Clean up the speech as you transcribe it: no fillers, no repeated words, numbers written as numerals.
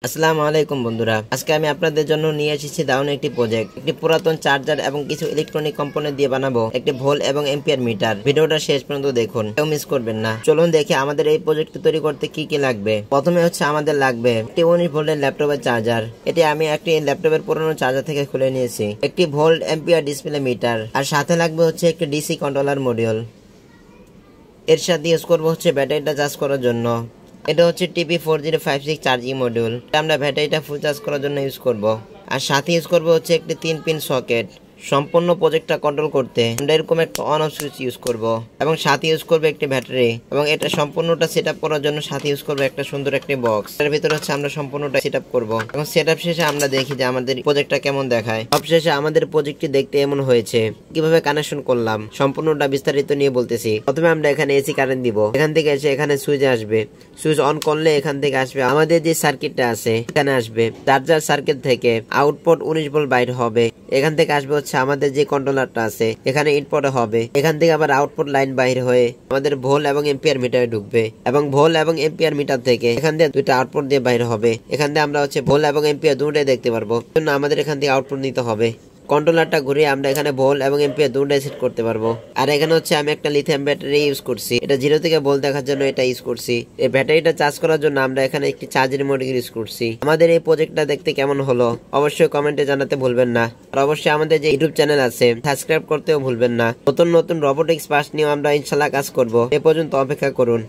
আসসালামু আলাইকুম বন্ধুরা, আজকে আমি আপনাদের জন্য নিয়ে এসেছি দারুণ একটি প্রজেক্ট। একটি পুরাতন চার্জার এবং কিছু ইলেকট্রনিক কম্পোনেন্ট দিয়ে বানাবো একটি ভোল্ট এবং এম্পিয়ার মিটার। ভিডিওটা শেষ পর্যন্ত দেখুন, কেউ মিস করবেন না। চলুন দেখি আমাদের এই প্রজেক্টটি তৈরি করতে কি কি লাগবে। প্রথমে হচ্ছে আমাদের লাগবে একটি 19 ভোল্টের ল্যাপটপের চার্জার। এটি আমি একটি ল্যাপটপের পুরনো চার্জার থেকে খুলে নিয়েছি। একটি ভোল্ট এম্পিয়ার ডিসপ্লে মিটার, আর সাথে লাগবে হচ্ছে একটি ডিসি কন্ট্রোলার মডিউল। এর সাথে ইউজ করবো হচ্ছে ব্যাটারিটা চার্জ করার জন্য। এটা হচ্ছে TP4056 চার্জিং মডিউল। আমরা ব্যাটারিটা ফুল চার্জ করার জন্য ইউজ করব। আর সাথে ইউজ করব হচ্ছে একটি 3 পিন সকেট। সম্পূর্ণ প্রজেক্টটা কন্ট্রোল করতে আমরা এরকম একটা অন অফ সুইচ ইউজ করব, এবং সাথে ইউজ করব একটি ব্যাটারি, এবং এটা সম্পূর্ণটা সেটআপ করার জন্য সাথে ইউজ করব একটা সুন্দর একটি বক্স। এর ভিতরে হচ্ছে আমরা সম্পূর্ণটা সেটআপ করব, এবং সেটআপ শেষে আমরা দেখি যে আমাদের প্রজেক্টটা কেমন দেখায়। সবশেষে আমাদের প্রজেক্টটি দেখতে এমন হয়েছে। কিভাবে কানেকশন করলাম সম্পূর্ণটা বিস্তারিত নিয়ে বলতেছি। প্রথমে আমরা এখানে এসি কারেন্ট দিব, এখান থেকে এসে এখানে সুইচ আসবে। সুইচ অন করলে এখান থেকে আসবে আমাদের যে সার্কিটটা আছে এখানে আসবে। চার্জার সার্কিট থেকে আউটপুট 19 ভোল্ট বাইর হবে। এখান থেকে আসবে হচ্ছে আমাদের যে কন্ট্রোলারটা আছে এখানে ইনপুটে হবে। এখান থেকে আবার আউটপুট লাইন বাইর হয়ে আমাদের ভোল্ট এবং এম্পিয়ার মিটারে ঢুকবে, এবং ভোল্ট এবং এম্পিয়ার মিটার থেকে এখান দিয়ে দুইটা আউটপুট দিয়ে বাইর হবে। এখান থেকে আমরা হচ্ছে ভোল্ট এবং এম্পিয়ার দুটোই দেখতে পারবো, জন্য আমাদের এখান থেকে আউটপুট নিতে হবে। কন্ট্রোলারটা ঘুরিয়ে আমরা এখানে ভোল্ট এবং এম্পিয়ার দুটোই সেট করতে পারবো। আর এখানে হচ্ছে আমি একটা লিথিয়াম ব্যাটারি ইউজ করছি। এটা 0 থেকে ভোল্ট দেখার জন্য এটা ইউজ করছি। এই ব্যাটারিটা চার্জ করার জন্য আমরা এখানে একটি চার্জিং মডিউল ইউজ করছি। আমাদের এই প্রজেক্টটা দেখতে কেমন হলো অবশ্যই কমেন্টে জানাতে ভুলবেন না। আর অবশ্যই আমাদের যে ইউটিউব চ্যানেল আছে সাবস্ক্রাইব করতেও ভুলবেন না। নতুন নতুন রোবোটিক্স পার্টস নিয়ে আমরা ইনশাআল্লাহ কাজ করব। এ পর্যন্ত অপেক্ষা করুন।